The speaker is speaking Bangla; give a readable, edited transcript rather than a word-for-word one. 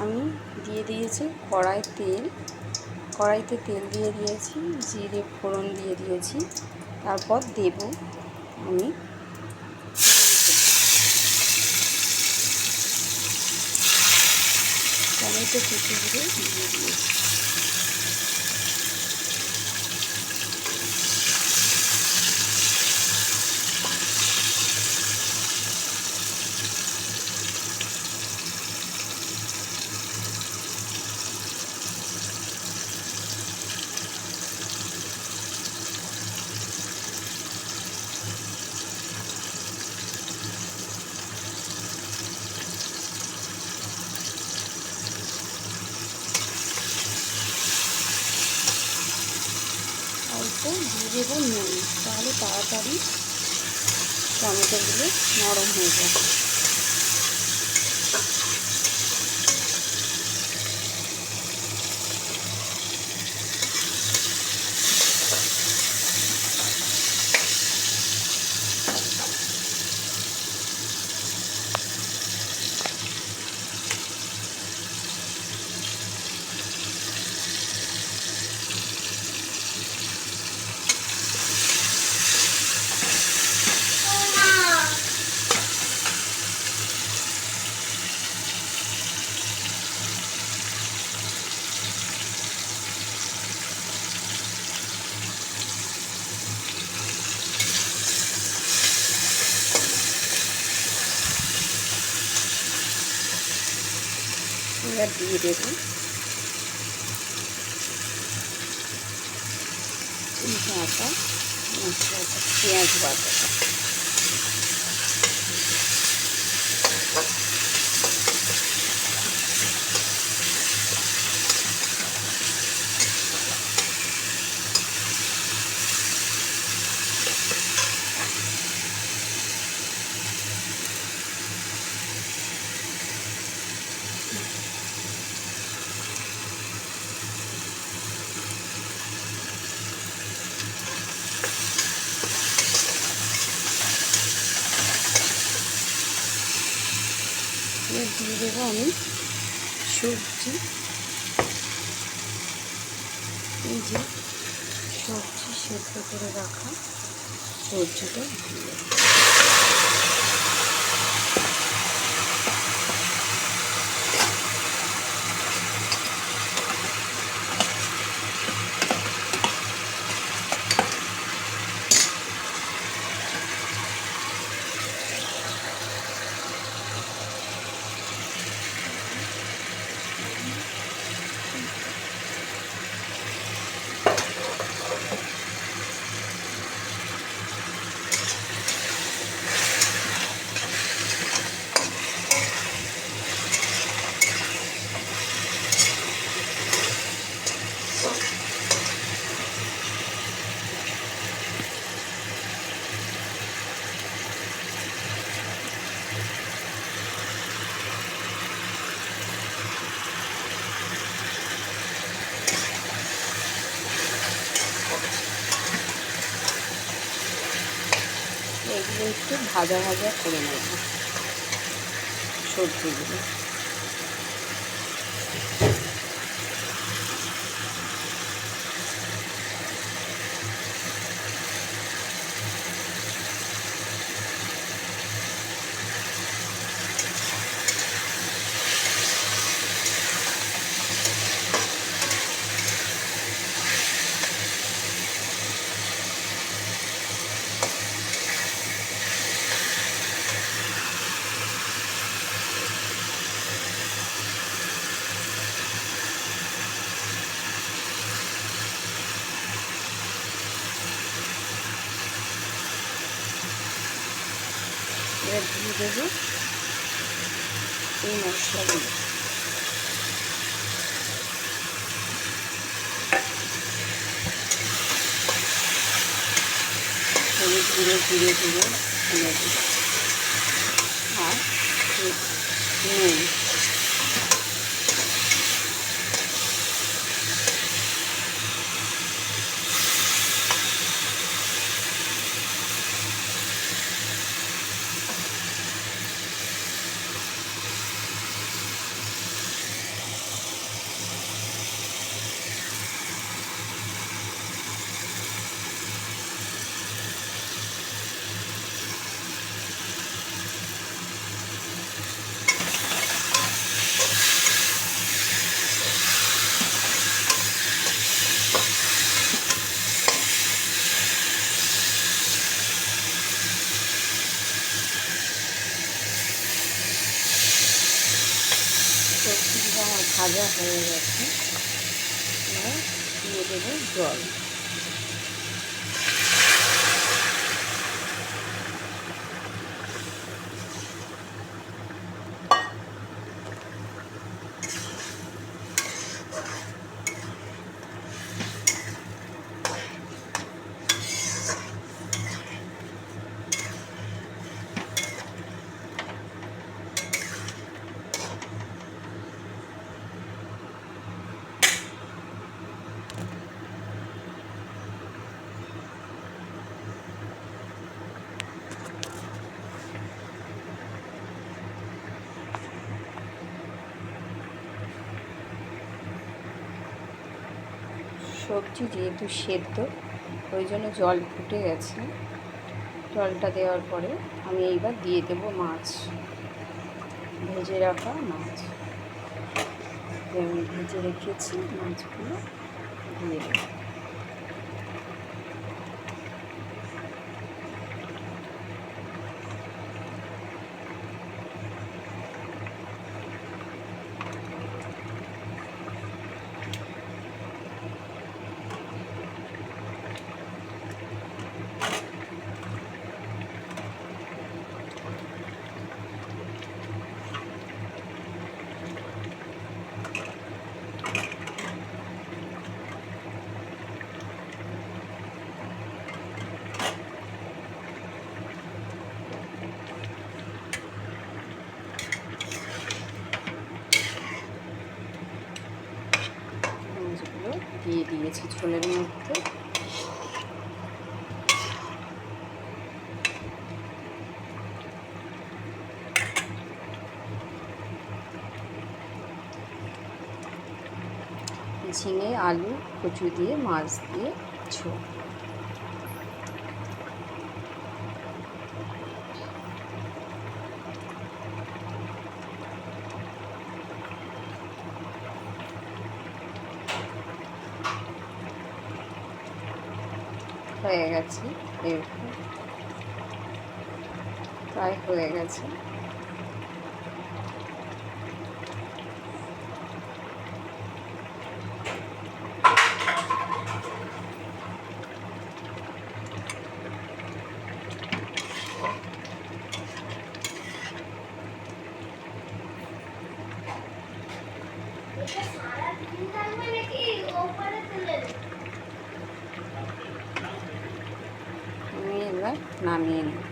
আমি দিয়ে দিয়েছি কড়াইতে তেল দিয়ে দিয়েছি, জিরে ফোড়ন দিয়ে দিয়েছি। তারপর দেব আমি টমেটো কুচিগুলো দিয়ে দিয়েছি। অল্প দিয়ে দেবো নুন, তাহলে তাড়াতাড়ি টমেটোগুলো নরম হয়ে যাবে। এবার দিয়ে দেবো বাটা মশলাটা, পেঁয়াজ বাটাটা। এবার দিয়ে দেবো আমি সবজি। এই যে সবজি সেদ্ধ করে রাখা সবজিটা দিয়ে দেবো। এগুলো একটু ভাজা ভাজা করে নেব সবজিগুলো। এবার দিয়ে দেবো এই মশলাগুলো। হলুদ গুঁড়ো, জিরে গুঁড়ো, আর নুন। ভাজা হয়ে গেছে। এবার দিয়ে দেবো জল। সবজি যেহেতু সেদ্ধ, ওই জন্য জল ফুটে গেছে। জলটা দেওয়ার পরে আমি এইবার দিয়ে দেবো মাছ, ভেজে রাখা মাছ। আমি ভেজে রেখেছি মাছগুলো দিয়ে দেবো। মাছগুলো দিয়ে দিয়েছি ঝোলের মধ্যে। ঝিঙে, আলু, কচু দিয়ে মাছ দিয়ে ঝোল। হয়ে গেছে, এরকম প্রায় হয়ে গেছে। আমি এবার নামিয়ে নিই।